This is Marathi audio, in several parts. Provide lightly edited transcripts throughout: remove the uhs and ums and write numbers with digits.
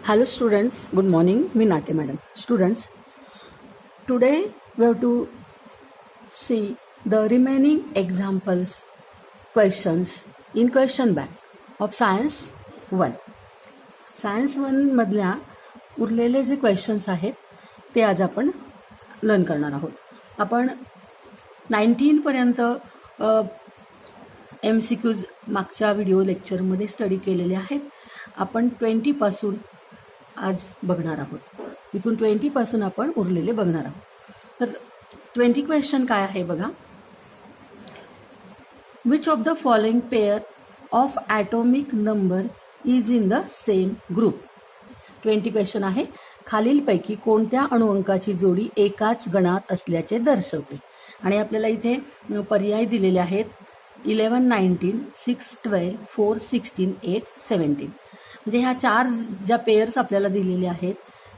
Hello students, good morning. Me Nate madam. Students, today we have to see the remaining examples questions in question bank of Science 1. Science 1 मधल्या उरलेले जे क्वेश्चन्स आहेत ते आज आपण लर्न करणार आहोत. आपण 19 पर्यंत MCQs मागच्या व्हिडिओ लेक्चरमध्ये स्टडी केलेले आहेत. आपण 20 पासून आज बघणार आहोत. इथून 20 पासून आपण उरलेले बघणार आहोत. तर 20 क्वेश्चन काय आहे बघा. Which of the following pair of atomic number is in the same group. 20 question आहे. खालीलपैकी कोणत्या अणुअंकाची जोडी एकाच गणात असल्याचे दर्शवते. आणि आपल्याला इथे पर्याय दिलेले आहेत 11, 19, 6, 12, 4, 16, 8, 17. म्हणजे ह्या चार ज्या पेयर्स आपल्याला दिलेल्या आहेत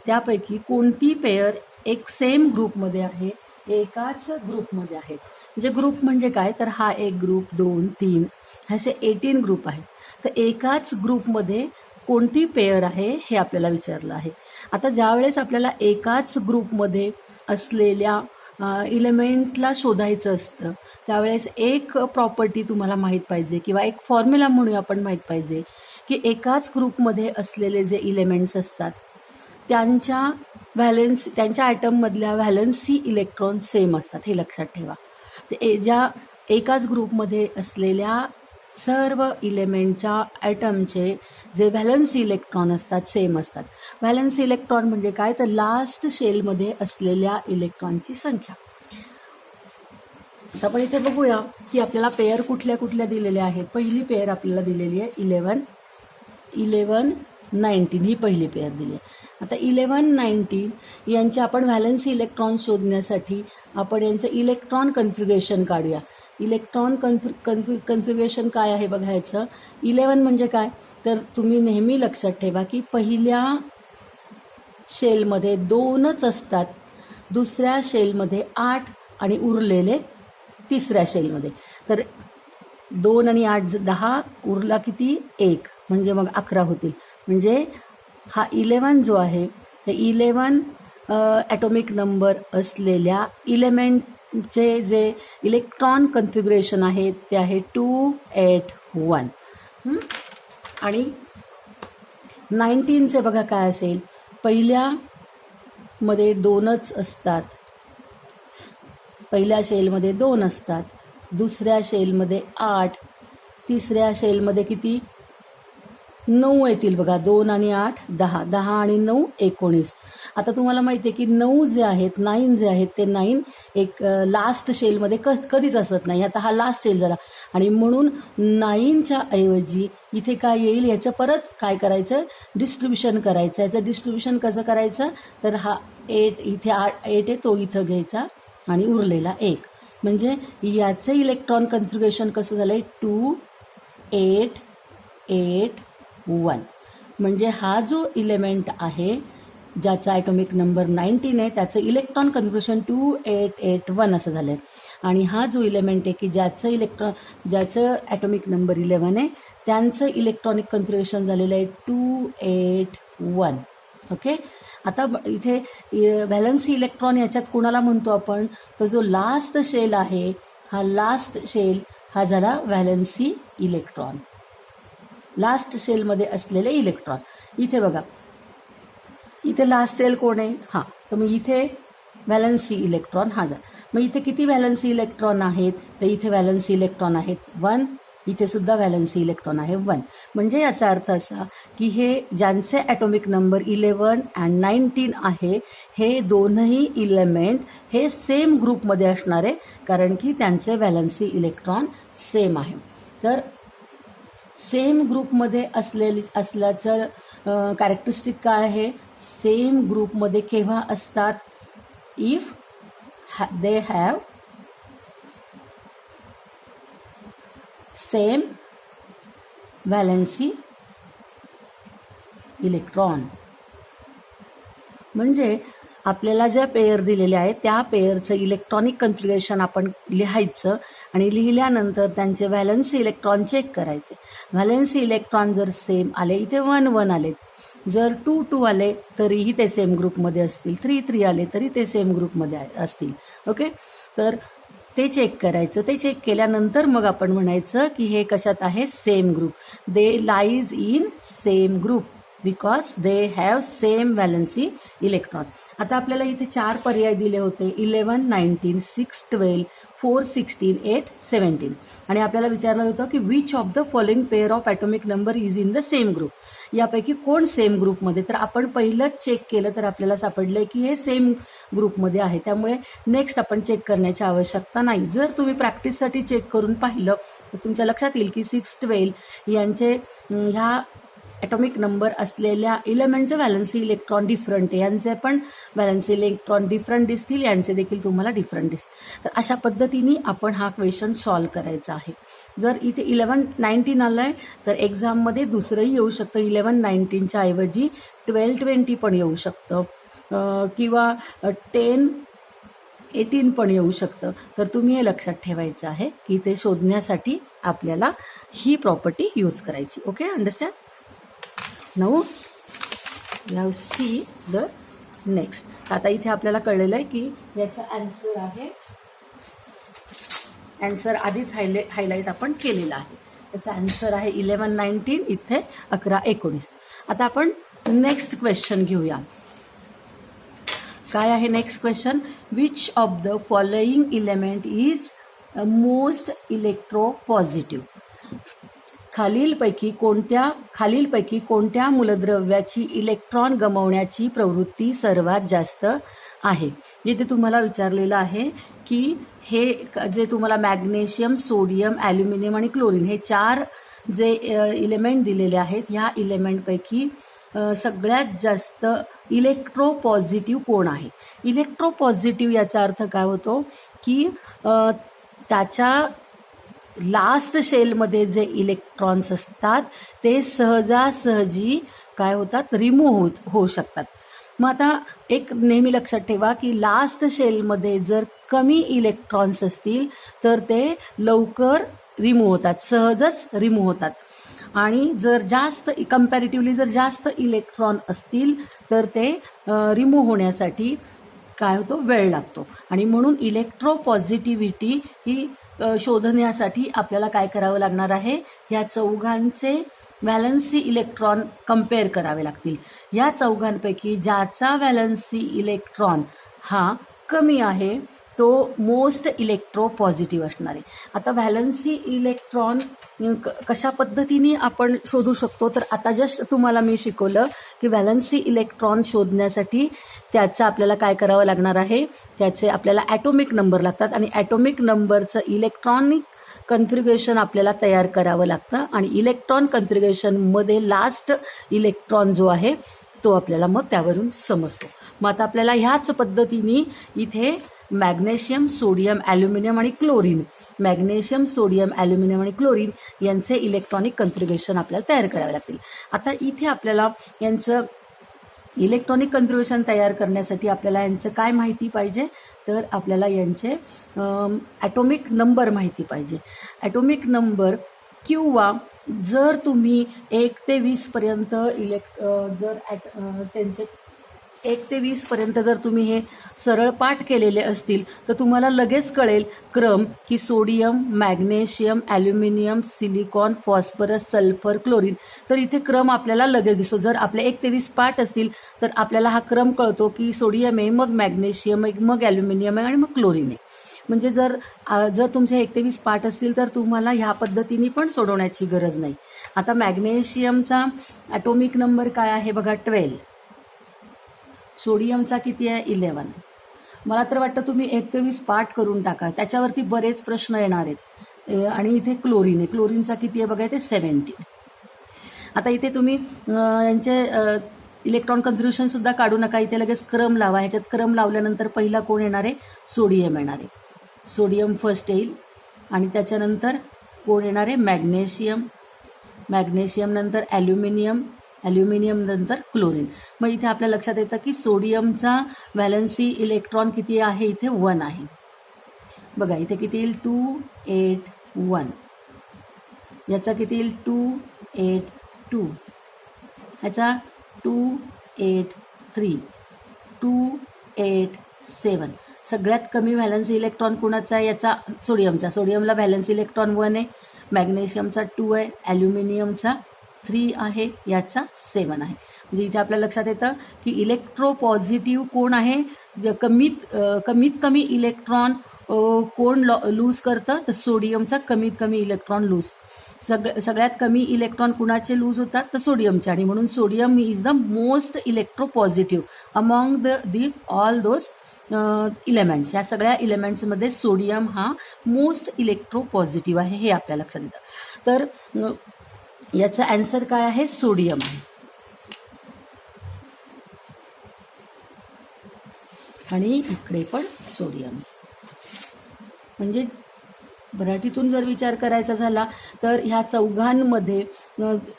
त्यापैकी कोणती पेयर एक सेम ग्रुपमध्ये आहे, एकाच ग्रुपमध्ये आहे. म्हणजे ग्रुप म्हणजे काय, तर हा एक ग्रुप, 2, 3 असे 18 ग्रुप आहेत. तर एकाच ग्रुपमध्ये कोणती पेयर आहे हे आपल्याला विचारलं आहे. आता ज्यावेळेस आपल्याला एकाच ग्रुपमध्ये असलेल्या इलेमेंटला शोधायचं असतं त्यावेळेस एक प्रॉपर्टी तुम्हाला माहीत पाहिजे किंवा एक फॉर्म्युला म्हणून आपण माहीत पाहिजे की एकाच ग्रुपमध्ये असलेले जे इलेमेंट्स असतात त्यांच्या ॲटममधल्या व्हॅलन्सी इलेक्ट्रॉन सेम असतात. हे लक्षात ठेवा. ज्या एकाच ग्रुपमध्ये असलेल्या सर्व इलेमेंटच्या ॲटमचे जे व्हॅलन्सी इलेक्ट्रॉन असतात सेम असतात. व्हॅलन्सी इलेक्ट्रॉन म्हणजे काय, तर लास्ट शेलमध्ये असलेल्या इलेक्ट्रॉनची संख्या. आता आपण इथे बघूया की आपल्याला पेयर कुठल्या कुठल्या दिलेल्या आहेत. पहिली पेयर आपल्याला दिलेली आहे 11, 19 ही पहिली पेयर दिली आहे. आता 11, 19 यांचे आपण व्हॅलन्सी इलेक्ट्रॉन शोधण्यासाठी आपण यांचं इलेक्ट्रॉन कन्फिगरेशन काढूया. इलेक्ट्रॉन कन्फिगरेशन काय आहे बघायचं. 11 म्हणजे काय, तर तुम्ही नेहमी लक्षात ठेवा की पहिल्या शेलमध्ये 2च असतात, दुसऱ्या शेलमध्ये 8 आणि उरलेले तिसऱ्या शेलमध्ये. तर 2 आणि 8 10, उरला किती 1, म्हणजे मग 11 होतील. म्हणजे हा 11 जो आहे ते 11 ॲटॉमिक नंबर असलेल्या इलेमेंटचे जे इलेक्ट्रॉन कन्फिगरेशन आहे ते आहे 281. आणि 19चे बघा काय असेल, पहिल्यामध्ये 2च असतात, पहिल्या शेलमध्ये 2 असतात, दुसऱ्या शेलमध्ये 8, तिसऱ्या शेलमध्ये किती 9 येतील बघा. 2 आणि 8 10, 10 आणि 9 19. आता तुम्हाला माहिती आहे की 9 जे आहेत, 9 जे आहेत ते 9 एक लास्ट शेलमध्ये कधीच असत नाही. आता हा लास्ट शेल झाला आणि म्हणून 9च्या ऐवजी इथे काय येईल, याचं परत काय करायचं, डिस्ट्रीब्युशन करायचं. याचं डिस्ट्रीब्युशन कसं करायचं, तर हा 8 इथे 8 आहे तो इथं घ्यायचा आणि उरलेला 1. म्हणजे याचं इलेक्ट्रॉन कन्फिगरेशन कसं झालं आहे 2, 8, 8, 1. म्हणजे हा जो इलेमेंट आहे ज्याचा ॲटॉमिक नंबर 19 आहे त्याचं इलेक्ट्रॉन कन्फिगरेशन 2881 असं झालं आहे. आणि हा जो इलेमेंट आहे की ज्याचं ॲटॉमिक नंबर 11 आहे त्यांचं इलेक्ट्रॉनिक कन्फिगरेशन झालेलं आहे 281. ओके. आता इथे व्हॅलन्सी इलेक्ट्रॉन याच्यात कोणाला म्हणतो आपण, तर जो लास्ट शेल आहे हा लास्ट शेल हा झाला व्हॅलन्सी इलेक्ट्रॉन, लास्ट शेलमध्ये असलेले इलेक्ट्रॉन. इथे बघा, इथे लास्ट शेल कोण आहे, हां, तर मग इथे व्हॅलन्सी इलेक्ट्रॉन हा झाला. मग इथे किती व्हॅलन्सी इलेक्ट्रॉन आहेत, तर इथे व्हॅलन्सी इलेक्ट्रॉन आहेत 1, इथे सुद्धा व्हॅलन्सी इलेक्ट्रॉन आहे 1. म्हणजे याचा अर्थ असा की हे ज्यांचे ॲटॉमिक नंबर 11 आणि 19 आहे हे दोनही इलेमेंट हे सेम ग्रुपमध्ये असणार आहे, कारण की त्यांचे व्हॅलन्सी इलेक्ट्रॉन सेम आहे. तर सेम ग्रुपमध्ये असल्याचं कॅरेक्टरिस्टिक काय आहे, सेम ग्रुपमध्ये केव्हा असतात, if they have same valency electron. म्हणजे आपल्याला ज्या पेयर दिलेल्या आहेत त्या पेयरचं इलेक्ट्रॉनिक कन्फिगरेशन आपण लिहायचं आणि लिहिल्यानंतर त्यांचे व्हॅलन्सी इलेक्ट्रॉन चेक करायचे. व्हॅलन्सी इलेक्ट्रॉन जर सेम आले, इथे 1 1 आलेत, जर 2 2 आले तरीही ते सेम ग्रुपमध्ये असतील, 3 3 आले तरी ते सेम ग्रुपमध्ये असतील. ओके, तर ते चेक करायचं. ते चेक केल्यानंतर मग आपण म्हणायचं की हे कशात आहे, same group. They lies in same group because they have same valency electron. आता आपल्याला इथे 4 पर्याय दिले होते, 11 19 6 12 4 16 8 17, आणि आपल्याला विचारलं होतं की which of the following pair of atomic number is in the same group. यापैकी कोण सेम ग्रुपमध्ये. तर आपण पहिलंच चेक केलं तर आपल्याला सापडलंय की हे सेम ग्रुपमध्ये आहे, त्यामुळे नेक्स्ट आपण चेक करण्याची आवश्यकता नाही. जर तुम्ही प्रॅक्टिससाठी चेक करून पाहिलं तर तुमच्या लक्षात येईल की 6 12 यांचे ह्या ॲटॉमिक नंबर असलेल्या इलेमेंटचे व्हॅलन्सी इलेक्ट्रॉन डिफरंट आहे, यांचे पण व्हॅलन्सी इलेक्ट्रॉन डिफरंट दिसतील, यांचे देखील तुम्हाला डिफरंट दिसतील. तर अशा पद्धतीने आपण हा क्वेश्चन सॉल्व करायचा आहे. जर इथे 11 19 आलं आहे तर एक्झाममध्ये दुसरंही येऊ शकतं, 11 19च्या ऐवजी 12 20 पण येऊ शकतं, किंवा 10 18 पण येऊ शकतं. तर तुम्ही हे लक्षात ठेवायचं आहे की ते शोधण्यासाठी आपल्याला ही प्रॉपर्टी यूज करायची. Okay, understand. Now now see the next. आता इथे आपल्याला कळलेलं आहे की याचा आन्सर आहे, आन्सर आधीच हायलाईट आपण केलेला आहे. याचा आन्सर आहे 11 19, इथे 11 19. आता आपण नेक्स्ट क्वेश्चन घेऊया. काय आहे next question, which of the following element is most electropositive. खालीलपैकी कोणत्या मूलद्रव्याची इलेक्ट्रॉन गमावण्याची प्रवृत्ती सर्वात जास्त आहे. इथे तुम्हाला विचारलेलं आहे की हे जे तुम्हाला मॅग्नेशियम, सोडियम, ॲल्युमिनियम आणि क्लोरीन हे 4 जे इलेमेंट दिलेले आहेत, ह्या इलेमेंटपैकी सगळ्यात जास्त इलेक्ट्रोपॉझिटिव्ह कोण आहे. इलेक्ट्रोपॉझिटिव्ह याचा अर्थ काय होतो की त्याच्या लास्ट शेलमध्ये जे इलेक्ट्रॉन्स असतात ते सहजासहजी काय होतात, रिमूव्ह होऊ शकतात. मग आता एक नेहमी लक्षात ठेवा की लास्ट शेलमध्ये जर कमी इलेक्ट्रॉन्स असतील तर ते लवकर रिमूव्ह होतात, सहजच रिमूव्ह होतात. आणि जर जास्त कम्पॅरेटिव्हली जर जास्त इलेक्ट्रॉन असतील तर ते रिमूव्ह होण्यासाठी काय होतो, वेळ लागतो. आणि म्हणून इलेक्ट्रोपॉझिटिव्हिटी ही शोधण्यासाठी आपल्याला काय करावं लागणार आहे, ह्या चौघांचे व्हॅलन्सी इलेक्ट्रॉन कम्पेअर करावे लागतील. या चौघांपैकी ज्याचा व्हॅलन्सी इलेक्ट्रॉन हा कमी आहे तो मोस्ट इलेक्ट्रोपॉझिटिव्ह असणार आहे. आता व्हॅलन्सी इलेक्ट्रॉन कशा पद्धतीने आपण शोधू शकतो, तर आता जस्ट तुम्हाला मी शिकवलं की व्हॅलन्सी इलेक्ट्रॉन शोधण्यासाठी त्याचं आपल्याला काय करावं लागणार आहे, त्याचे आपल्याला ॲटॉमिक नंबर लागतात आणि ॲटॉमिक नंबरचं इलेक्ट्रॉनिक कन्फिग्युरेशन आपल्याला तयार करावं लागतं आणि इलेक्ट्रॉन कन्फिग्युरेशनमध्ये लास्ट इलेक्ट्रॉन जो आहे तो आपल्याला मग त्यावरून समजतो. मग आता आपल्याला ह्याच पद्धतीने इथे मॅग्नेशियम, सोडियम, ॲल्युमिनियम आणि क्लोरीन, मॅग्नेशियम, सोडियम, ॲल्युमिनियम आणि क्लोरीन यांचे इलेक्ट्रॉनिक कन्फिग्युरेशन आपल्याला तयार करावे लागतील. आता इथे आपल्याला यांचं इलेक्ट्रॉनिक कन्फिग्युरेशन तयार करण्यासाठी आपल्याला यांचं काय माहिती पाहिजे, तर आपल्याला यांचे ॲटॉमिक नंबर माहिती पाहिजे. ॲटॉमिक नंबर किंवा जर तुम्ही 1 ते 20 पर्यंत जर त्यांचे 1 ते 20 पर्यंत जर तुम्ही हे सरळ पाठ केलेले असतील तर तुम्हाला लगेच कळेल क्रम की sodium, magnesium, aluminium, silicon, phosphorus, sulphur, chlorine. तर इथे क्रम आपल्याला लगेच दिसतो. जर आपले 1 ते 20 पाठ असतील तर आपल्याला हा क्रम कळतो की सोडियम आहे, मग मॅग्नेशियम आहे, मग ॲल्युमिनियम आहे आणि मग क्लोरीन आहे. म्हणजे जर तुमचे 1 ते 20 पाठ असतील तर तुम्हाला ह्या पद्धतीने पण सोडवण्याची गरज नाही. आता मॅग्नेशियमचा ॲटॉमिक नंबर काय आहे बघा, 12. सोडियमचा किती आहे, 11. मला तर वाटतं तुम्ही 1 ते 20 पाठ करून टाका, त्याच्यावरती बरेच प्रश्न येणार आहेत. आणि इथे क्लोरीन आहे, क्लोरीनचा किती आहे बघा, इथे 17. आता इथे तुम्ही यांचे इलेक्ट्रॉन कन्फिग्युरेशनसुद्धा काढू नका, इथे लगेच क्रम लावा. ह्याच्यात क्रम लावल्यानंतर पहिला कोण येणार आहे, सोडियम येणार आहे. सोडियम फर्स्ट येईल आणि त्याच्यानंतर कोण येणार आहे, मॅग्नेशियम, मॅग्नेशियम नंतर ॲल्युमिनियम, ॲल्युमिनियम नंतर क्लोरीन. मग इथे आपल्या लक्षात येतं की सोडियमचा व्हॅलन्सी इलेक्ट्रॉन किती आहे, इथे 1 आहे. बघा इथे किती येईल, 2 8 1. याचा किती येईल, 2 8 2. ह्याचा 283 287. सगळ्यात कमी व्हॅलन्सी इलेक्ट्रॉन कुणाचा आहे? याचा सोडियमचा. सोडियमला व्हॅलन्सी इलेक्ट्रॉन 1 आहे, मॅग्नेशियमचा 2 आहे, ॲल्युमिनियमचा 3 आहे, याचा 7 आहे. म्हणजे इथे आपल्या लक्षात येतं की इलेक्ट्रोपॉझिटिव्ह कोण आहे? जे कमीत कमी इलेक्ट्रॉन कोण लूज करतं? तर सोडियमचा कमीत कमी इलेक्ट्रॉन लूज. सगळ्यात कमी इलेक्ट्रॉन कुणाचे लूज होतात? तर सोडियमचे. आणि म्हणून sodium is the most electropositive among all those elements. ह्या सगळ्या इलेमेंट्समध्ये सोडियम हा मोस्ट इलेक्ट्रोपॉझिटिव्ह आहे, हे आपल्या लक्षात येतं. तर याचा आन्सर काय आहे? सोडियम आहे. आणि इकडे पण सोडियम. म्हणजे मराठीतून जर विचार करायचा झाला तर ह्या चौघांमध्ये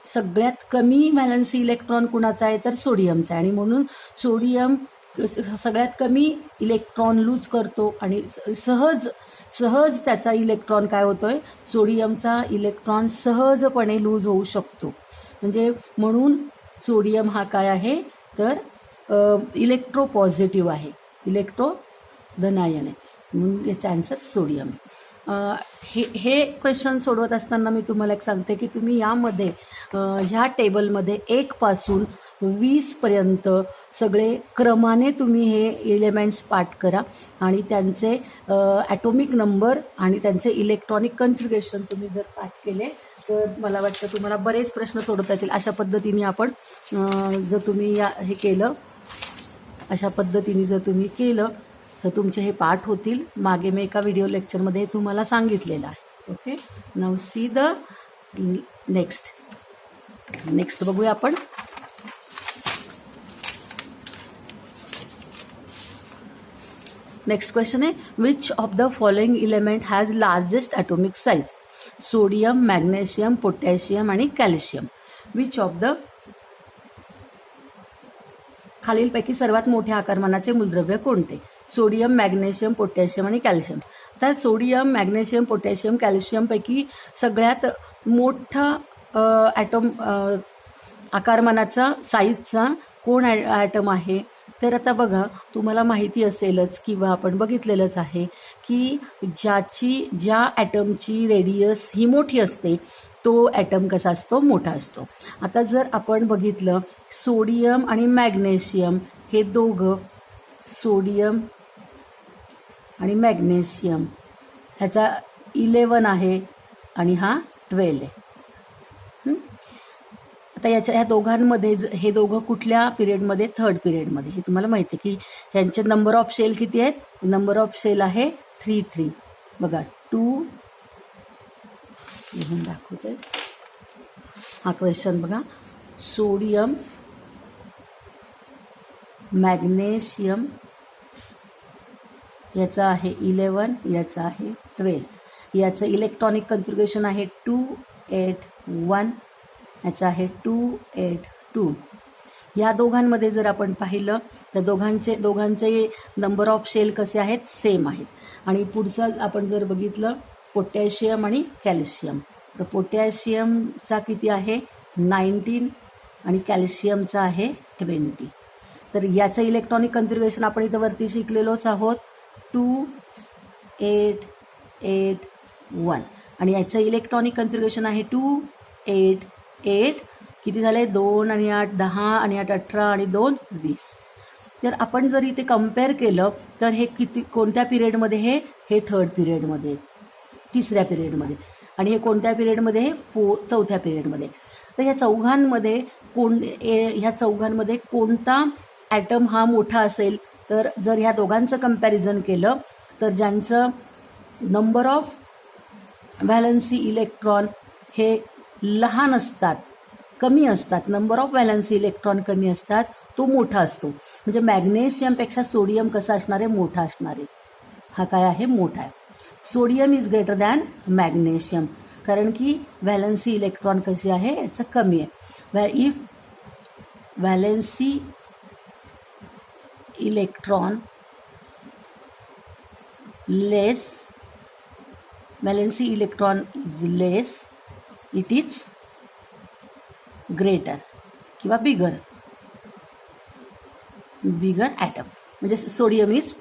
सगळ्यात कमी व्हॅलन्सी इलेक्ट्रॉन कुणाचा आहे? तर सोडियमचा आहे. आणि म्हणून सोडियम सगळ्यात कमी इलेक्ट्रॉन लूज करतो आणि सहज त्याचा इलेक्ट्रॉन काय होतोय? सोडियमचा इलेक्ट्रॉन सहजपणे लूज होऊ शकतो. म्हणजे म्हणून सोडियम हा काय आहे? तर इलेक्ट्रोपॉझिटिव्ह आहे, इलेक्ट्रोधनायन आहे. म्हणून याचा आन्सर सोडियम आहे. हे क्वेश्चन सोडवत असताना मी तुम्हाला एक सांगते की तुम्ही यामध्ये ह्या टेबलमध्ये 1 पासून 20 पर्यंत सगळे क्रमाने तुम्ही हे एलिमेंट्स पाठ करा आणि त्यांचे ॲटॉमिक नंबर आणि त्यांचे इलेक्ट्रॉनिक कन्फिगरेशन तुम्ही जर पाठ केले तर मला वाटतं तुम्हाला बरेच प्रश्न सोडवता येतील. अशा पद्धतीने आपण जर तुम्ही हे केलं, अशा पद्धतीने जर तुम्ही केलं तर तुमचे हे पाठ होतील. मागे मी एका व्हिडिओ लेक्चरमध्ये तुम्हाला सांगितलेलं आहे. Okay, now see the next बघूया आपण. नेक्स्ट क्वेश्चन आहे, which of the following element has largest atomic size? Sodium, magnesium, potassium आणि कॅल्शियम. विच ऑफ द खालीलपैकी सर्वात मोठ्या आकारमानाचे मूलद्रव्य कोणते? सोडियम, मॅग्नेशियम, पोटॅशियम आणि कॅल्शियम. आता सोडियम, मॅग्नेशियम, पोटॅशियम, कॅल्शियमपैकी सगळ्यात मोठा आकारमानाचा साईजचा कोण ॲटम आहे? तर आता बघा, तुम्हाला माहिती असेलच किंवा आपण बघितलेलंच आहे की ज्या ॲटमची रेडियस ही मोठी असते तो ॲटम कसा असतो? मोठा असतो. आता जर आपण बघितलं सोडियम आणि मॅग्नेशियम हे दोघं, सोडियम आणि मॅग्नेशियम ह्याचा 11 आहे आणि हा 12 आहे. आता ह्या दोघांमध्ये हे दोघं कुठल्या पिरियडमध्ये? थर्ड पिरियडमध्ये. हे तुम्हाला माहिती आहे की ह्यांचे नंबर ऑफ शेल किती आहेत? नंबर ऑफ शेल आहे 3. बघा 2 लिहून दाखवते. हा क्वेश्चन बघा, सोडियम, मॅग्नेशियम याचा आहे 11, याचा आहे 12. याचं इलेक्ट्रॉनिक कन्फिगरेशन आहे 281, याचा आहे 282. या दोघांमध्ये जर आपण पाहिलं तर दोघांचे नंबर ऑफ शेल कसे आहेत? सेम आहेत. आणि पुढचं आपण जर बघितलं पोटॅशियम आणि कॅल्शियम, तर पोटॅशियमचा किती आहे? 19 आणि कॅल्शियमचा आहे 20. तर याचं इलेक्ट्रॉनिक कन्फिगरेशन आपण इथं वरती शिकलेलोच आहोत, 2881. आणि याचं इलेक्ट्रॉनिक कन्फिगरेशन आहे 288. किती झाले? 2 आणि 8 10 आणि 8 18 आणि 2 20. तर आपण जर इथे कम्पेअर केलं तर हे कोणत्या पिरियडमध्ये? हे थर्ड पिरियडमध्ये, तिसऱ्या पिरियडमध्ये. आणि हे कोणत्या पिरियडमध्ये? चौथ्या पिरियडमध्ये. तर ह्या चौघांमध्ये कोणता ॲटम हा मोठा असेल? तर जर ह्या दोघांचं कंपॅरिझन केलं तर ज्यांचं नंबर ऑफ व्हॅलन्सी इलेक्ट्रॉन हे लहान असतात, कमी असतात, नंबर ऑफ व्हॅलन्सी इलेक्ट्रॉन कमी असतात, तो मोठा असतो. म्हणजे मॅग्नेशियमपेक्षा सोडियम कसा असणार आहे? मोठा असणार आहे. हा काय आहे? मोठा आहे. Sodium is greater than magnesium, कारण की व्हॅलन्सी इलेक्ट्रॉन कशी आहे? याचं कमी आहे. If valency electron is less, it is greater किंवा बिगर. बिगर ॲटम, म्हणजे sodium is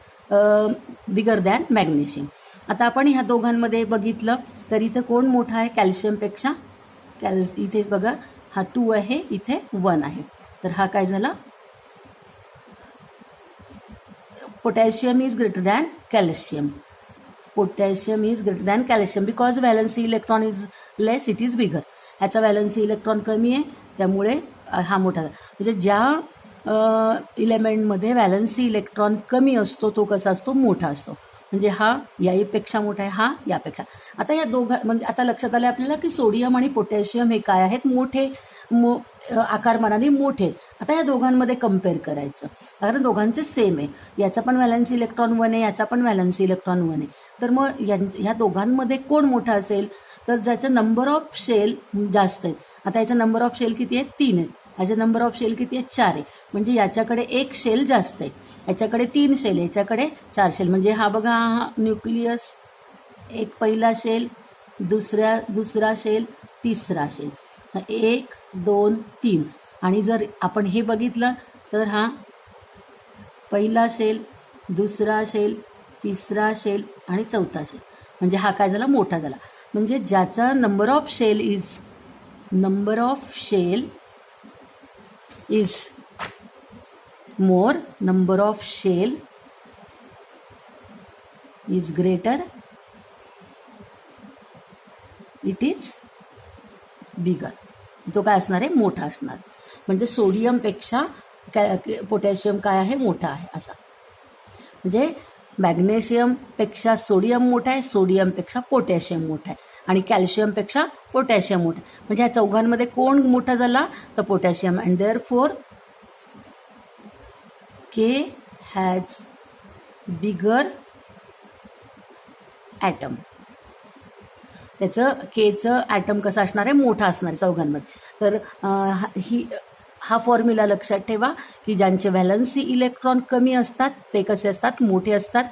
bigger than magnesium. आता आपण ह्या दोघांमध्ये बघितलं तर इथं कोण मोठा आहे कॅल्शियमपेक्षा? इथे बघा हा 2 आहे, इथे 1 आहे. तर हा काय झाला? Potassium is greater than calcium. Potassium is greater than calcium because valency electron is less, it is bigger. ह्याचा व्हॅलन्सी इलेक्ट्रॉन कमी आहे, त्यामुळे हा मोठा. म्हणजे ज्या इलेमेंटमध्ये व्हॅलन्सी इलेक्ट्रॉन कमी असतो तो कसा असतो? मोठा असतो. म्हणजे हा यापेक्षा मोठा आहे, हा यापेक्षा. आता या म्हणजे आता लक्षात आलं आपल्याला की सोडियम आणि पोटॅशियम हे काय आहेत? मोठे आकारमानाने मोठे. आता या दोघांमध्ये कम्पेअर करायचं, कारण दोघांचे सेम आहे. याचा पण व्हॅलन्सी इलेक्ट्रॉन 1 आहे, याचा पण व्हॅलन्सी इलेक्ट्रॉन 1 आहे. तर मग ह्या दोघांमध्ये कोण मोठा असेल? तर ज्याचं नंबर ऑफ शेल जास्त आहे. आता याचा नंबर ऑफ शेल किती आहे? 3 आहे. याचा नंबर ऑफ शेल किती आहे? 4 आहे. म्हणजे याच्याकडे 1 शेल जास्त आहे, याच्याकडे 3 शेल आहे, याच्याकडे 4 शेल. म्हणजे हा बघा, हा न्यूक्लियस, एक पहिला शेल, दुसरा शेल, तिसरा शेल, 1 2 3. आणि जर आपण हे बघितलं तर हा पहिला शेल, दुसरा शेल, तिसरा शेल आणि चौथा शेल. म्हणजे हा काय झाला? मोठा झाला. म्हणजे ज्याचा number of shell is more, number of shell is greater, it is bigger. तो काय असणार आहे? मोठा असणार. म्हणजे सोडियमपेक्षा पोटॅशियम काय आहे? मोठा आहे असा. म्हणजे मॅग्नेशियमपेक्षा सोडियम मोठा आहे, सोडियमपेक्षा पोटॅशियम मोठा आहे, आणि कॅल्शियमपेक्षा पोटॅशियम मोठा आहे. म्हणजे ह्या चौघांमध्ये कोण मोठा झाला? तर potassium. And therefore K has bigger atom. त्याचं केचं ॲटम कसं असणार आहे? मोठा असणार आहे चौघांमध्ये. तर हा फॉर्म्युला लक्षात ठेवा की ज्यांचे व्हॅलन्सी इलेक्ट्रॉन कमी असतात ते कसे असतात? मोठे असतात.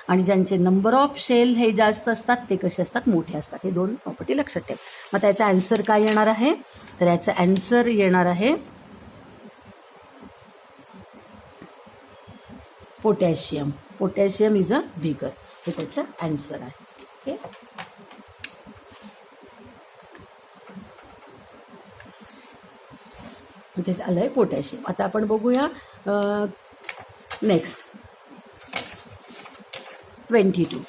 आणि ज्यांचे नंबर ऑफ शेल हे जास्त असतात ते कसे असतात? मोठे असतात. हे 2 प्रॉपर्टी लक्षात ठेवा. आता याचा ॲन्सर काय येणार आहे? तर याचा ॲन्सर येणार आहे पोटॅशियम. पोटॅशियम इज अ बिगर. हे त्याचं ॲन्सर आहे. ओके. इथे आलं आहे पोटॅशियम. आता आपण बघूया next 22.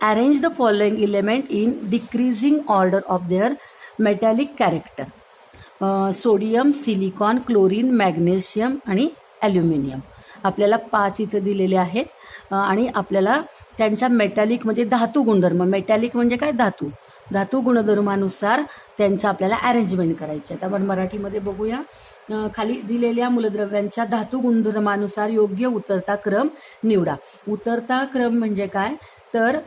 Arrange the following element in decreasing order of their metallic character. Sodium, silicon, chlorine, magnesium आणि ॲल्युमिनियम. आपल्याला 5 इथं दिलेले आहेत आणि आपल्याला त्यांच्या मेटॅलिक म्हणजे धातू गुणधर्म, मेटॅलिक म्हणजे काय? धातू गुणधर्मानुसार त्यांचं आपल्याला अरेंजमेंट करायचं आहे. तर आपण मराठीमध्ये बघूया. खाली दिलेल्या मूलद्रव्यांच्या धातू गुणधर्मानुसार योग्य उतरता क्रम निवडा. उतरता क्रम म्हणजे काय? तर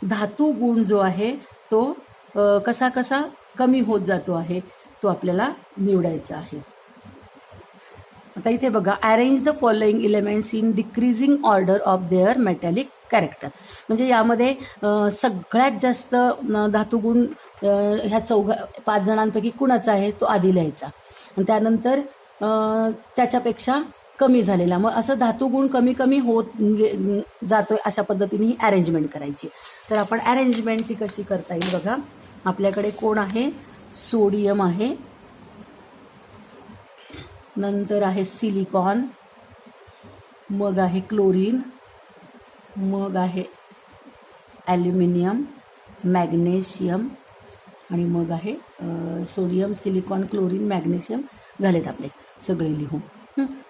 धातू गुण जो आहे तो कसा कसा कमी होत जातो आहे तो आपल्याला निवडायचा आहे. आता इथे बघा, arrange the following elements in decreasing order of their metallic character. म्हणजे यामध्ये सगळ्यात जास्त धातुगुण ह्या 5 जणांपैकी कुणाचा आहे तो आधी लिहायचा, आणि त्यानंतर त्याच्यापेक्षा कमी झालेला. मग असं धातुगुण कमी कमी होत जातोय अशा पद्धतीने ही अरेंजमेंट करायची. तर आपण अरेंजमेंट ती कशी करता येईल बघा. आपल्याकडे कोण आहे? सोडियम आहे, नंतर आहे सिलिकॉन, मग आहे क्लोरीन, मग आहे ॲल्युमिनियम, मॅग्नेशियम आणि मग आहे सोडियम, सिलिकॉन, क्लोरीन, मॅग्नेशियम. झालेत आपले सगळे लिहून.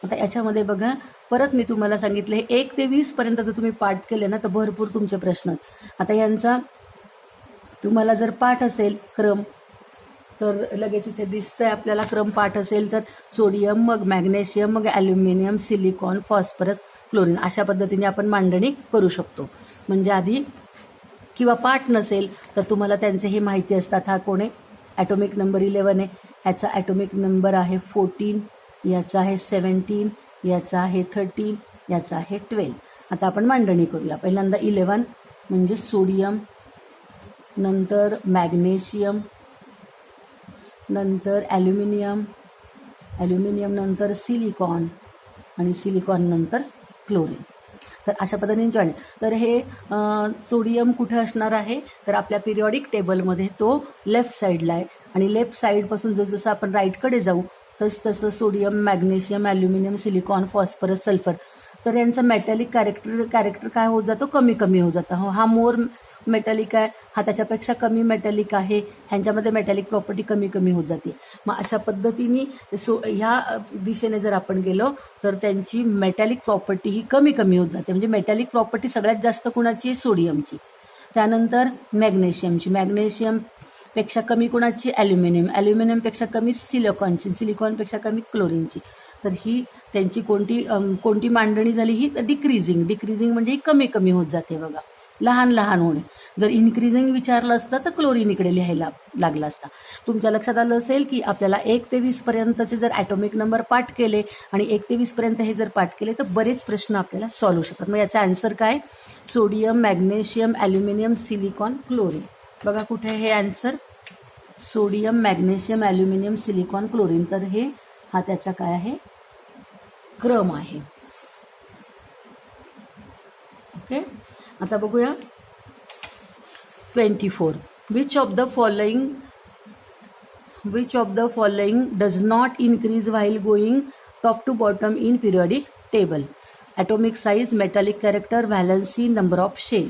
आता याच्यामध्ये बघा, परत मी तुम्हाला सांगितले 1 ते 20 पर्यंत जर तुम्ही पाठ केले ना तर भरपूर तुमचे प्रश्न. आता यांचा तुम्हाला जर पाठ असेल क्रम तर लगेच इथे दिसतंय आपल्याला क्रम पाठ असेल तर सोडियम, मग मॅग्नेशियम, मग ॲल्युमिनियम, सिलिकॉन, फॉस्फरस, क्लोरीन अशा पद्धतीने आपण मांडणी करू शकतो. म्हणजे आधी किंवा पाठ नसेल तर तुम्हाला त्यांचे हे माहिती असतात. हा कोण आहे? ॲटॉमिक नंबर 11 आहे, ह्याचा ॲटॉमिक नंबर आहे 14, याचा आहे 17, याचा आहे 13, याचा आहे 12. आता आपण मांडणी करूया. पहिल्यांदा 11 म्हणजे सोडियम, नंतर मॅग्नेशियम, नंतर ॲल्युमिनियम, नंतर सिलिकॉन, आणि सिलिकॉन नंतर क्लोरीन. तर अशा पद्धतीने जॉईन. तर हे सोडियम कुठे असणार आहे, तर आपल्या पिरियॉडिक टेबलमध्ये तो लेफ्ट साईडला आहे. आणि लेफ्ट साईडपासून जसं आपण राईटकडे जाऊ तसं sodium, magnesium, aluminium, silicon, phosphorus, sulphur, तर यांचा मेटॅलिक कॅरेक्टर काय होत जातो, कमी कमी होत जातं. हा मोर मेटॅलिक आहे, हा त्याच्यापेक्षा कमी मेटॅलिक आहे, ह्यांच्यामध्ये मेटॅलिक प्रॉपर्टी कमी कमी होत जाते. मग अशा पद्धतीने ह्या दिशेने जर आपण गेलो तर त्यांची मेटॅलिक प्रॉपर्टी ही कमी कमी होत जाते. म्हणजे मेटॅलिक प्रॉपर्टी सगळ्यात जास्त कुणाची, सोडियमची. त्यानंतर मॅग्नेशियमची, मॅग्नेशियमपेक्षा कमी कुणाची, ॲल्युमिनियमपेक्षा कमी सिलिकॉनची, सिलिकॉनपेक्षा कमी क्लोरीनची. तर ही त्यांची कोणती मांडणी झाली, ही डिक्रीजिंग म्हणजे ही कमी कमी होत जाते बघा, लहान लहान होणे. जर इन्क्रीजिंग विचारलं असतं तर क्लोरीन इकडे लिहायला लागला असता. तुमच्या लक्षात आलं असेल की आपल्याला 1 ते 20 पर्यंतचे जर ॲटॉमिक नंबर पाठ केले आणि 1 ते 20 पर्यंत हे जर पाठ केले तर बरेच प्रश्न आपल्याला सॉल्व्ह होऊ शकतात. मग याचा आन्सर काय, sodium, magnesium, aluminium, silicon, chlorine. बघा कुठे हे answer, sodium, magnesium, aluminium, silicon, chlorine. तर हा त्याचा काय आहे, क्रम आहे. ओके. आता बघूया 24. Which of the following does not increase while going top to bottom in periodic table. Atomic size, metallic character, valency, number of shell.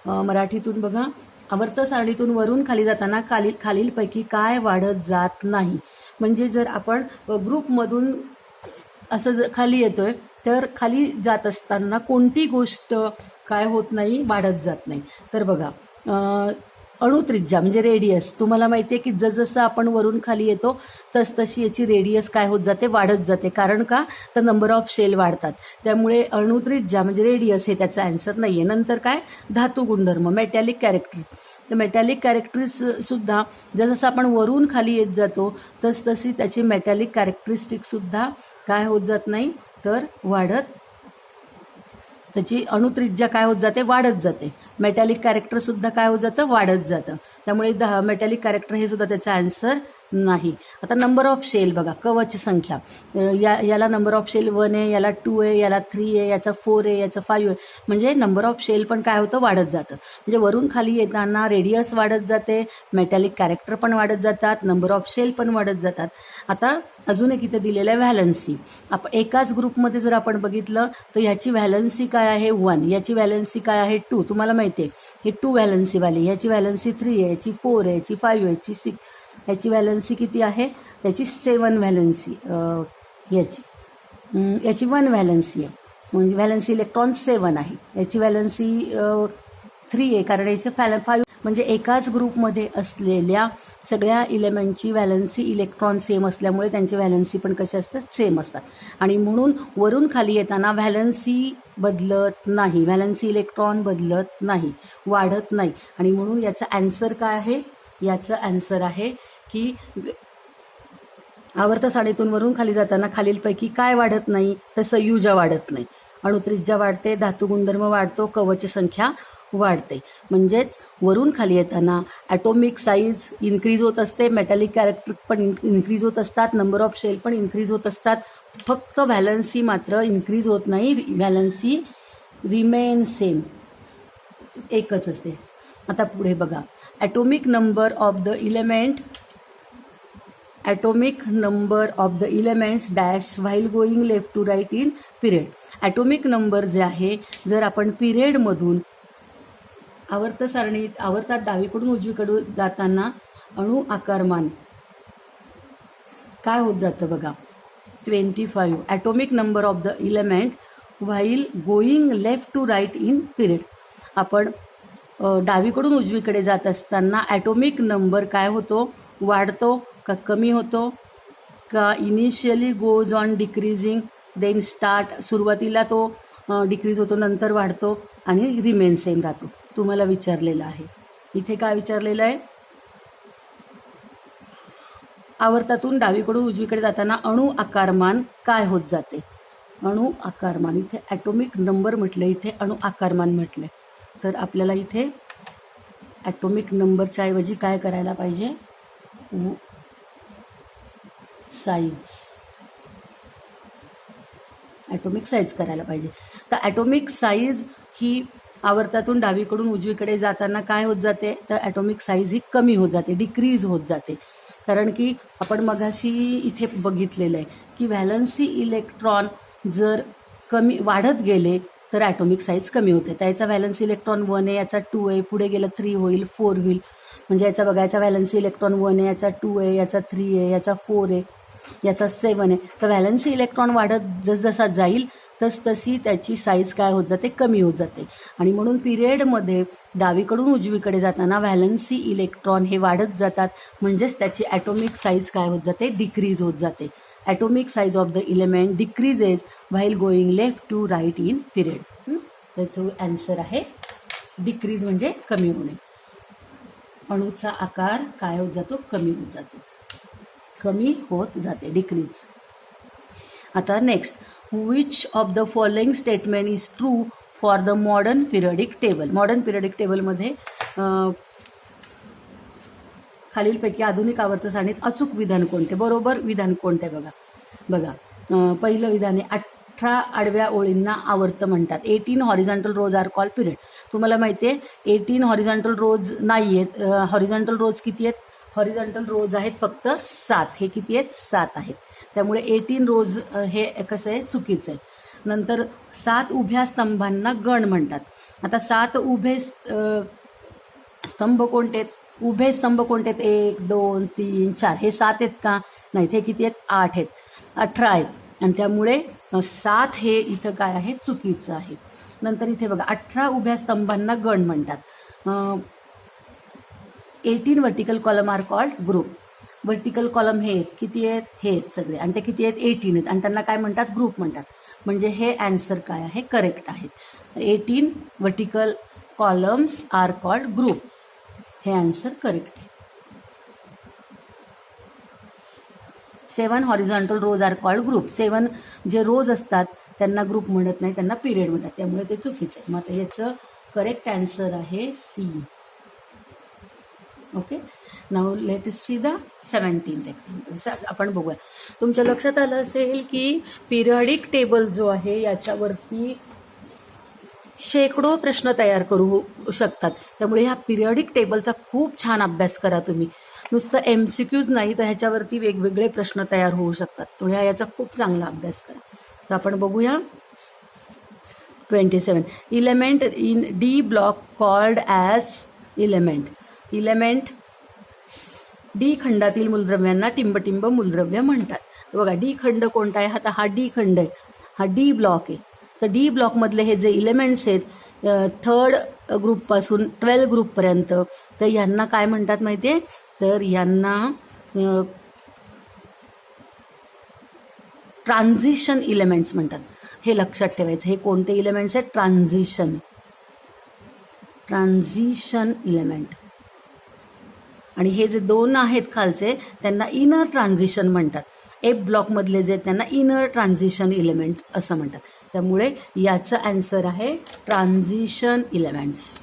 मराठीतून बघा, आवर्त सारणीतून वरून खाली जाताना खालीलपैकी काय वाढत जात नाही. म्हणजे जर आपण ग्रुपमधून असं खाली येतोय तर खाली जात असताना कोणती गोष्ट काय होत नाही, वाढत जात नाही. तर बघा, अणुत्रिज्या म्हणजे रेडियस, तुम्हाला माहिती आहे की जसं आपण वरून खाली येतो तशी याची रेडियस काय होत जाते, वाढत जाते. कारण का, तर नंबर ऑफ शेल वाढतात. त्यामुळे अणुत्रिज्या म्हणजे रेडियस हे त्याचा आन्सर नाही आहे. नंतर काय, धातू गुणधर्म, मेटॅलिक कॅरेक्टरिस. तर मेटॅलिक कॅरेक्टरिस सुद्धा जसं आपण वरून खाली येत जातो तशी त्याची मेटॅलिक कॅरेक्टरिस्टिक सुद्धा काय होत जात नाही, तर त्याची अणुत्रिज्या काय होत जाते, वाढत जाते. मेटॅलिक कॅरेक्टर सुद्धा काय होत जातं, वाढत जातं. त्यामुळे मेटॅलिक कॅरेक्टर हे सुद्धा त्याचा आन्सर नाही. आता नंबर ऑफ शेल बघा, कवच संख्या, याला नंबर ऑफ शेल 1 आहे, याला 2 आहे, याला 3 आहे, याचा 4 आहे, याचा 5 आहे. म्हणजे नंबर ऑफ शेल पण काय होतं, वाढत जातं. म्हणजे वरून खाली येताना रेडियस वाढत जाते, मेटॅलिक कॅरेक्टर पण वाढत जातात, नंबर ऑफ शेल पण वाढत जातात. आता अजून एक इथे दिलेलं आहे व्हॅलन्सी. आपण एकाच ग्रुपमध्ये जर आपण बघितलं तर ह्याची व्हॅलन्सी काय आहे, 1, याची व्हॅलन्सी काय आहे, 2. तुम्हाला माहिती आहे हे 2 व्हॅलन्सीवाली, ह्याची व्हॅलन्सी 3 आहे, याची 4 आहे, याची 5 आहे, याची 6, याची व्हॅलन्सी किती आहे, याची 7 व्हॅलन्सी, याची 1 व्हॅलन्सी आहे. म्हणजे व्हॅलन्सी इलेक्ट्रॉन 7 आहे. याची व्हॅलन्सी 3 आहे, कारण याचे 5. म्हणजे एकाच ग्रुपमध्ये असलेल्या सगळ्या इलेमेंटची व्हॅलन्सी इलेक्ट्रॉन सेम असल्यामुळे त्यांची व्हॅलन्सी पण कशी असतात, सेम असतात. आणि म्हणून वरून खाली येताना व्हॅलन्सी बदलत नाही, व्हॅलन्सी इलेक्ट्रॉन बदलत नाही, वाढत नाही. आणि म्हणून याचं आन्सर काय आहे, याचं आन्सर आहे की आवर्त सारणीतून वरून खाली जाताना खालीलपैकी काय वाढत नाही, तर संयुजा वाढत नाही, अणुत्रिज्या वाढते, धातू गुणधर्म वाढतो, कवच संख्या वाढते. म्हणजेच वरून खाली येताना ॲटॉमिक साईज इन्क्रीज होत असते, मेटॅलिक कॅरेक्टर पण इन्क्रीज होत असतात, नंबर ऑफ शेल पण इन्क्रीज होत असतात. फक्त व्हॅलन्सी मात्र इन्क्रीज होत नाही, व्हॅलन्सी रिमेन सेम, एकच असते. आता पुढे बघा, atomic number of the elements dash while going left to right in period. Atomic number जे आहे, जर आपण पिरियडमधून आवर्तात डावीकडून उजवीकडून जाताना अणु आकारमान काय होत जातं बघा, 25. Atomic number of the element while going left to right in period. आपण डावीकडून उजवीकडे जात असताना ॲटॉमिक नंबर काय होतो, वाढतो का कमी होतो, का initially goes on decreasing then start, सुरुवातीला तो डिक्रीज होतो, नंतर वाढतो आणि रिमेन सेम राहतो. तुम्हाला विचारलेलं आहे, इथे काय विचारलेलं आहे, आवर्तातून डावीकडून उजवीकडे जाताना अणु आकारमान काय होत जाते. अणु आकारमान, इथे ॲटॉमिक नंबर म्हटलं, इथे अणु आकारमान म्हटलं. तर आपल्याला इथे ॲटॉमिक नंबरच्या ऐवजी काय करायला पाहिजे, साईज. ॲटोमिक साईज करायला पाहिजे. तर ॲटोमिक साईज ही आवर्तातून डावीकडून उजवीकडे जाताना काय होत जाते, तर ॲटोमिक साईज ही कमी होत जाते, डिक्रीज होत जाते. कारण की आपण मगाशी इथे बघितलेलं आहे की व्हॅलन्सी इलेक्ट्रॉन जर कमी वाढत गेले तर ॲटोमिक साईज कमी होते. त्याचा व्हॅलन्सी इलेक्ट्रॉन 1 आहे, याचा 2 आहे, पुढे गेलं 3 होईल, 4 होईल. म्हणजे याचा बघा, याचा व्हॅलन्सी इलेक्ट्रॉन 1 आहे, याचा 2 आहे, याचा 3 आहे, याचा 4 आहे, याचा 7 आहे. तर व्हॅलन्सी इलेक्ट्रॉन वाढत जसजसा जाईल तसतशी त्याची साईज काय होत जाते, कमी होत जाते. आणि म्हणून पिरियडमध्ये डावीकडून उजवीकडे जाताना व्हॅलन्सी इलेक्ट्रॉन हे वाढत जातात, म्हणजेच त्याची ॲटोमिक साईज काय होत जाते, डिक्रीज होत जाते. Atomic size of the element decreases while going left to right in period. त्याचं ॲन्सर आहे डिक्रीज म्हणजे कमी होणे. अणूचा आकार काय होत जातो, कमी होत जातो, कमी होत जाते, डिक्रीज. आता next, which of the following statement is true for the modern periodic table. Modern periodic टेबलमध्ये खालीलपैकी आधुनिक आवर्त सारणीत अचूक विधान कोणते, बरोबर विधान कोणते बघा. पहिलं विधान आहे 18 आडव्या ओळींना आवर्त म्हणतात. 18 horizontal rows are called period. तुम्हाला माहिती आहे 18 हॉरिझॉन्टल रोज नाही आहेत. हॉरिझॉन्टल रोज किती आहेत, हॉरिझॉन्टल रोज आहेत फक्त 7. हे किती आहेत, 7 आहेत. त्यामुळे 18 रोज हे कसं आहे, चुकीचं आहे. नंतर 7 उभ्या स्तंभांना गण म्हणतात. आता 7 उभे स्तंभ कोणते आहेत, उभे स्तंभ कोणते आहेत, 1 2 3 4, हे 7 आहेत का, नाही, हे किती आहेत, 8 आहेत, 18 आहेत. आणि त्यामुळे 7 हे इथं काय आहे, चुकीचं आहे. नंतर इथे बघा 18 उभ्या स्तंभांना गण म्हणतात. 18 vertical column are called group. Vertical column हे आहेत, किती आहेत, हे आहेत सगळे, आणि ते किती आहेत, 18 आहेत, आणि त्यांना काय म्हणतात, ग्रुप म्हणतात. म्हणजे हे ॲन्सर काय आहे, करेक्ट आहे. 18 vertical columns are called group, हे ॲन्सर करेक्ट आहे. 7 horizontal rows are called group. 7 जे रोज असतात त्यांना ग्रुप म्हणत नाही, त्यांना पिरियड म्हणतात, त्यामुळे ते चुकीचं आहे. मग आता याचं करेक्ट ॲन्सर आहे C. Okay, now let us see the 17th example. आपण बघूया. तुमच्या लक्षात आलं असेल की पिरियडिक टेबल जो आहे याच्यावरती शेकडो प्रश्न तयार करू शकतात. त्यामुळे ह्या पिरियडिक टेबलचा खूप छान अभ्यास करा तुम्ही. नुसतं MCQs नाही तर ह्याच्यावरती वेगवेगळे प्रश्न तयार होऊ शकतात. त्यामुळे याचा खूप चांगला अभ्यास करा. तर आपण बघूया 27. Element in D block called as element. Element D खंडातील मूलद्रव्यांना टिंबटिंब मूलद्रव्य म्हणतात. बघा डी खंड कोणता आहे, आता हा डी खंड आहे, हा डी ब्लॉक आहे. तर डी ब्लॉकमधले हे जे इलेमेंट्स आहेत 3rd ग्रुपपासून 12 ग्रुपपर्यंत, तर यांना काय म्हणतात माहिती आहे, तर यांना ट्रान्झिशन इलेमेंट्स म्हणतात. हे लक्षात ठेवायचं. हे कोणते इलेमेंट्स आहेत, ट्रान्झिशन इलेमेंट. आणि हे जे 2 आहेत खालचे त्यांना इनर ट्रान्झिशन म्हणतात. एफ ब्लॉकमधले जे त्यांना इनर ट्रान्झिशन इलेमेंट असं म्हणतात. त्यामुळे याचं ॲन्सर आहे ट्रान्झिशन इलेमेंट्स.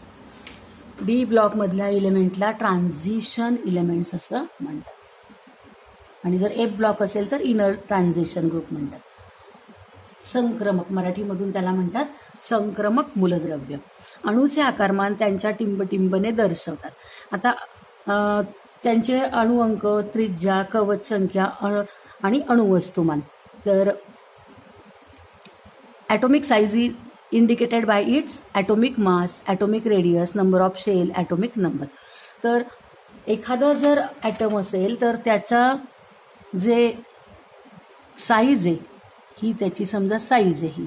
डी ब्लॉकमधल्या इलेमेंटला ट्रान्झिशन इलेमेंट्स असं म्हणतात. आणि जर एफ ब्लॉक असेल तर इनर ट्रान्झिशन ग्रुप म्हणतात. संक्रमक, मराठीमधून त्याला म्हणतात संक्रमक मूलद्रव्य. अणूचे आकारमान त्यांच्या टिंबटिंबने दर्शवतात. आता त्यांचे अणुअंक, त्रिज्या, कवच संख्या आणि अणुवस्तुमान. तर atomic size is indicated by its atomic mass, atomic radius, number of shell, atomic number. तर एखादं जर ॲटम असेल तर त्याचा जे साईज आहे ही त्याची समजा साईज आहे,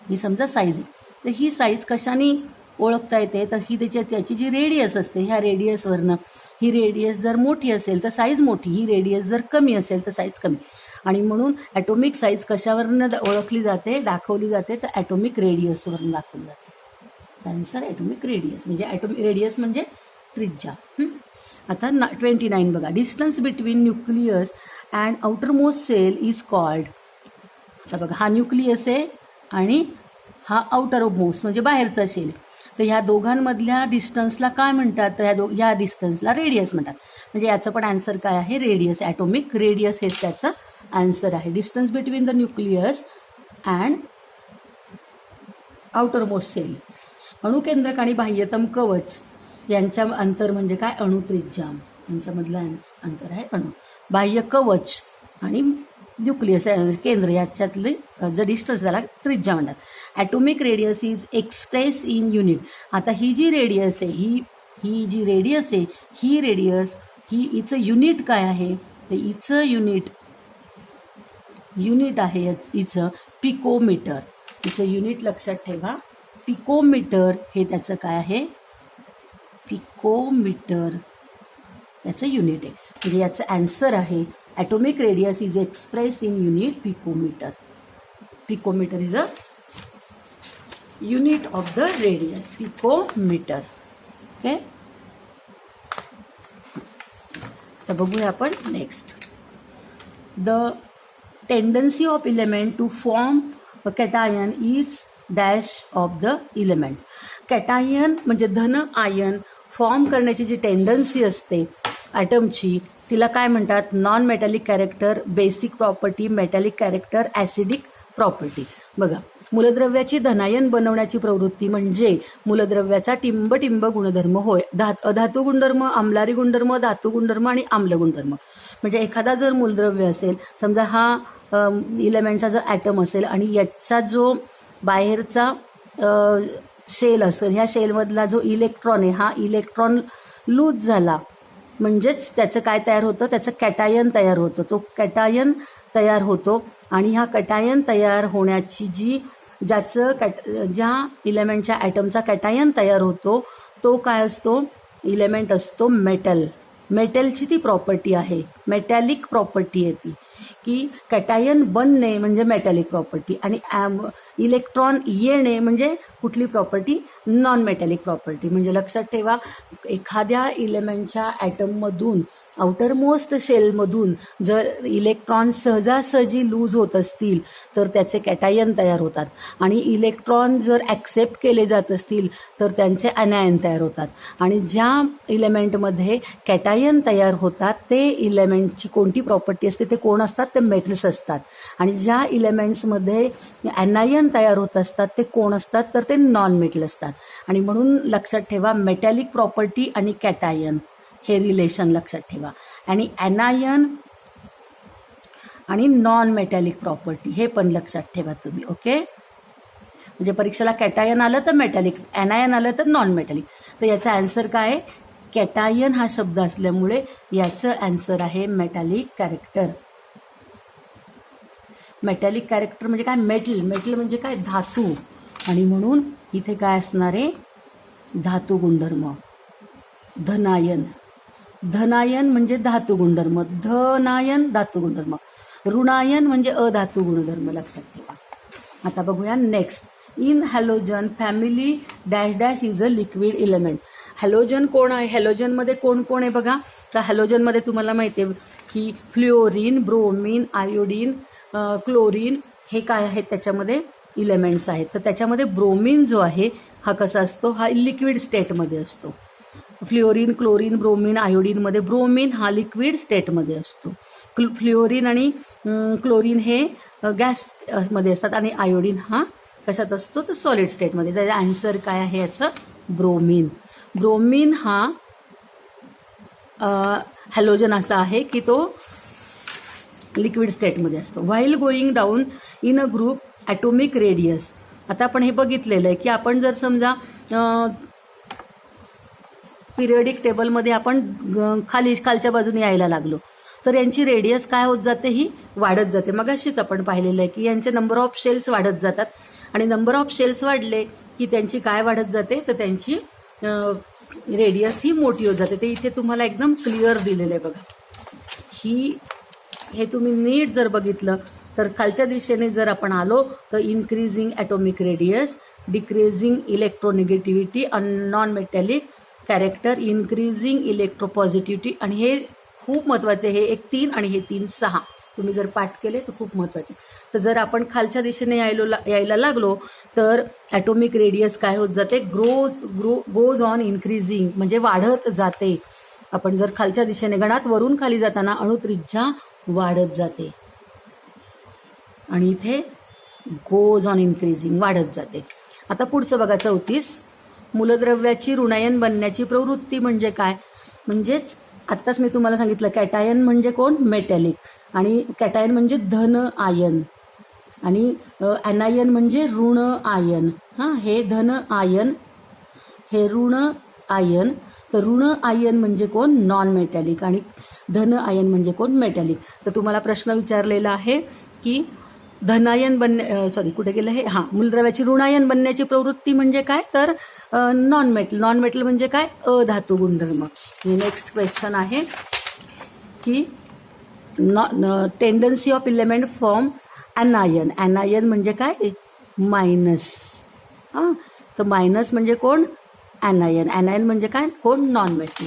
ही समजा साईज आहे. तर ही साईज कशाने ओळखता येते, तर ही त्याची जी रेडियस असते, ह्या रेडियसवरनं, ही रेडियस जर मोठी असेल तर साईज मोठी, ही रेडियस जर कमी असेल तर साईज कमी. आणि म्हणून ॲटोमिक साईज कशावरनं ओळखली जाते, दाखवली जाते, तर ॲटोमिक रेडियसवरून दाखवली जाते. Answer atomic radius. म्हणजे ॲटोमिक रेडियस म्हणजे त्रिज्या. आता 29 बघा. Distance between nucleus and outermost shell is called. आता बघा हा न्यूक्लियस आहे आणि हा आउटरमोस्ट म्हणजे बाहेरचा शेल. तर ह्या दोघांमधल्या डिस्टन्सला काय म्हणतात, तर ह्या डिस्टन्सला रेडियस म्हणतात. म्हणजे याचं पण आन्सर काय आहे, रेडियस. ॲटोमिक रेडियस हेच त्याचं आन्सर आहे. Distance between the nucleus and outermost shell. अणुकेंद्रक आणि बाह्यतम कवच यांच्या अंतर म्हणजे काय? अणुत्रिज्या. यांच्यामधलं अंतर आहे अणु. बाह्य कवच आणि न्यूक्लियस केंद्र याच्यातले जर डिस्टन्स त्याला त्रिज्या म्हणतात. Atomic radius is express in unit. आता ही जी रेडियस आहे ही जी रेडियस आहे ही रेडियस हिचं युनिट काय आहे? तर हिचं युनिट आहे हिचं पिकोमीटर. हिचं युनिट लक्षात ठेवा. पिकोमीटर हे त्याचं काय आहे? पिकोमीटर याचं युनिट आहे. म्हणजे याचं आन्सर आहे atomic radius is expressed in unit picometre. Picometre is a unit of the radius. Picometre. Okay. तर बघूया आपण next. The tendency of element to form cation is dash of the elements. Cation म्हणजे धन आयन फॉर्म करण्याची जी टेंडन्सी असते ॲटमची तिला काय म्हणतात? Non metallic character, basic property, metallic character, acidic property. बघा, मूलद्रव्याची धनायन बनवण्याची प्रवृत्ती म्हणजे मूलद्रव्याचा टिंब गुणधर्म होय. अधातू गुणधर्म, आम्लारी गुणधर्म, धातू गुणधर्म आणि आम्ल गुणधर्म. म्हणजे एखादा जर मूलद्रव्य असेल, समजा हा इलेमेंटचा जर ॲटम असेल आणि याचा जो बाहेरचा शेल असेल, ह्या शेलमधला जो इलेक्ट्रॉन आहे हा इलेक्ट्रॉन लूज झाला म्हणजेच त्याचं काय तयार होतं? त्याचं कॅटायन तयार होतं. तो कॅटायन तयार होतो आणि ह्या कॅटायन तयार होण्याची ज्या इलेमेंटच्या ॲटमचा कॅटायन तयार होतो तो काय असतो? इलेमेंट असतो मेटल. मेटलची ती प्रॉपर्टी आहे, मेटॅलिक प्रॉपर्टी आहे ती, की कॅटायन बनणे म्हणजे मेटॅलिक प्रॉपर्टी आणि इलेक्ट्रॉन येणे म्हणजे कुठली प्रॉपर्टी? Non metallic property. म्हणजे लक्षात ठेवा, एखाद्या इलेमेंटच्या ॲटममधून आउटरमोस्ट शेलमधून जर इलेक्ट्रॉन सहजासहजी लूज होत असतील तर त्याचे कॅटायन तयार होतात आणि इलेक्ट्रॉन जर ॲक्सेप्ट केले जात असतील तर त्यांचे अनायन तयार होतात. आणि ज्या इलेमेंटमध्ये कॅटायन तयार होतात ते इलेमेंटची कोणती प्रॉपर्टी असते? ते कोण असतात? ते मेटल्स असतात. आणि ज्या इलेमेंट्समध्ये अनायन तयार होत असतात ते कोण असतात? तर ते नॉन मेटल असतात. आणि म्हणून लक्षात ठेवा, मेटॅलिक प्रॉपर्टी आणि कॅटायन हे रिलेशन लक्षात ठेवा. आणि अनायन आणि नॉन मेटॅलिक प्रॉपर्टी हे पण लक्षात ठेवा तुम्ही. ओके. म्हणजे परीक्षेला कॅटायन आलं तर मेटॅलिक, अनायन आलं तर नॉन मेटॅलिक. तर याचा आन्सर काय आहे? कॅटायन हा शब्द असल्यामुळे याचं आन्सर आहे मेटॅलिक कॅरेक्टर. मेटॅलिक कॅरेक्टर म्हणजे काय? मेटल. मेटल म्हणजे काय? धातू. आणि म्हणून इथे काय असणार आहे? धातू गुणधर्म. धनायन. धनायन म्हणजे धातू गुणधर्म. धनायन धातू गुणधर्म. ऋणायन म्हणजे अधातू गुणधर्म. लक्षात ठेवा. आता बघूया next. In halogen family dash dash is a liquid element. Halogen कोण आहे? हॅलोजनमध्ये कोण कोण आहे बघा. तर हॅलोजनमध्ये तुम्हाला माहिती आहे की फ्लोरीन, ब्रोमीन, आयोडीन, क्लोरीन हे काय आहेत? त्याच्यामध्ये इलेमेंट्स आहेत. तर त्याच्यामध्ये ब्रोमीन जो आहे हा कसा असतो? हा लिक्विड स्टेटमध्ये असतो. फ्लोरीन, क्लोरीन, ब्रोमीन, आयोडीनमध्ये ब्रोमीन हा लिक्विड स्टेटमध्ये असतो. फ्लोरीन आणि क्लोरीन हे गॅसमध्ये असतात आणि आयोडीन हा कशात असतो? तर सॉलिड स्टेटमध्ये. त्याचा आन्सर काय आहे याचं? ब्रोमीन. ब्रोमीन हा हॅलोजन असा आहे की तो लिक्विड स्टेटमध्ये असतो. While going down in a group atomic radius. आता आपण हे बघितलेलं आहे की आपण जर समजा पिरियडिक टेबलमध्ये आपण खालच्या बाजूने यायला लागलो तर यांची रेडियस काय होत जाते? ही वाढत जाते. मगाशीच आपण पाहिलेलं आहे की यांचे नंबर ऑफ शेल्स वाढत जातात आणि नंबर ऑफ शेल्स वाढले की त्यांची काय वाढत जाते? तर त्यांची रेडियस ही मोठी होत जाते. ते इथे तुम्हाला एकदम क्लिअर दिलेलं आहे बघा. हे तुम्ही नीट जर बघितलं तर खालच्या दिशेने जर आपण आलो तर increasing atomic radius, decreasing electronegativity, non metallic character, increasing electropositivity. आणि हे खूप महत्त्वाचे. हे 1 3 आणि हे 3 6 तुम्ही जर पाठ केले तर खूप महत्त्वाचे. तर जर आपण खालच्या दिशेने यायला लागलो तर ॲटॉमिक रेडियस काय होत जाते? गोज ऑन इन्क्रीजिंग म्हणजे वाढत जाते. आपण जर खालच्या दिशेने गणात वरून खाली जाताना अणुत्रिज्या वाढत जाते. आणि इथे गोज ऑन इन्क्रीजिंग, वाढत जाते. आता पुढचं बघा 34, मूलद्रव्याची ऋणायन बनण्याची प्रवृत्ती म्हणजे काय? म्हणजेच आत्ताच मी तुम्हाला सांगितलं कॅटायन म्हणजे कोण? मेटॅलिक. आणि कॅटायन म्हणजे धन आयन आणि ॲनायन म्हणजे ऋण आयन. हां, हे धन आयन, हे ऋण आयन. तर ऋण आयन म्हणजे कोण? Non metallic. आणि धन आयन म्हणजे कोण? मेटॅलिक. तर तुम्हाला प्रश्न विचारलेला आहे की धनायन बनणे कुठे गेलं हे? हां, मूलद्रव्याची ऋणायन बनण्याची प्रवृत्ती म्हणजे काय? तर नॉन मेटल. नॉन मेटल म्हणजे काय? अधातू गुणधर्म. नेक्स्ट क्वेश्चन आहे की टेंडन्सी ऑफ इलेमेंट फॉर्म ॲनायन. ॲनायन म्हणजे काय? मायनस. हां, तर मायनस म्हणजे कोण? ॲनायन. ॲनायन म्हणजे काय? कोण? Non metal.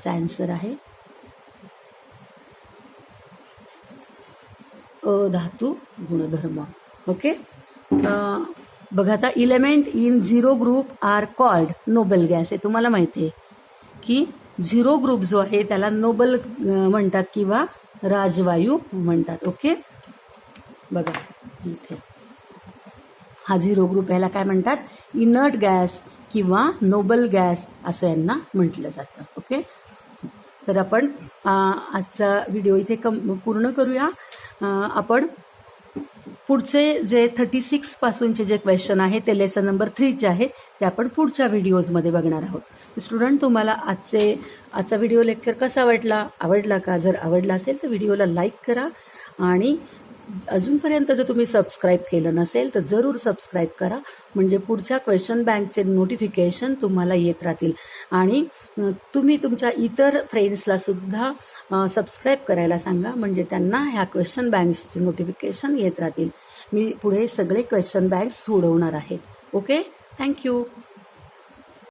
चा आन्सर आहे अधातू गुणधर्म. ओके. बघा आता element in zero group are called noble gas. हे तुम्हाला माहिती आहे की झिरो ग्रुप जो आहे त्याला नोबल म्हणतात किंवा राजवायू म्हणतात. ओके, बघा इथे हा झिरो ग्रुप याला काय म्हणतात? इनर्ट गॅस किंवा नोबल गॅस असं यांना म्हटलं जातं. ओके, तर आपण आजचा व्हिडिओ इथे पूर्ण करूया. आपण पुढचे जे 36 पासूनचे जे क्वेश्चन आहे ते लेसन नंबर 3चे आहेत, ते आपण पुढच्या व्हिडिओजमध्ये बघणार आहोत. स्टुडंट, तुम्हाला आजचा व्हिडिओ लेक्चर कसा आवडला का? जर आवडला असेल तर व्हिडिओला लाईक करा आणि अजूनपर्यंत जर तुम्ही सबस्क्राईब केलं नसेल तर जरूर सबस्क्राईब करा, म्हणजे पुढच्या क्वेश्चन बँकचे नोटिफिकेशन तुम्हाला येत राहतील. आणि तुम्ही तुमच्या इतर फ्रेंड्सला सुद्धा सबस्क्राईब करायला सांगा, म्हणजे त्यांना ह्या क्वेश्चन बँक्सचे नोटिफिकेशन येत राहतील. मी पुढे सगळे क्वेश्चन बँक्स सोडवणार आहे. Okay, thank you.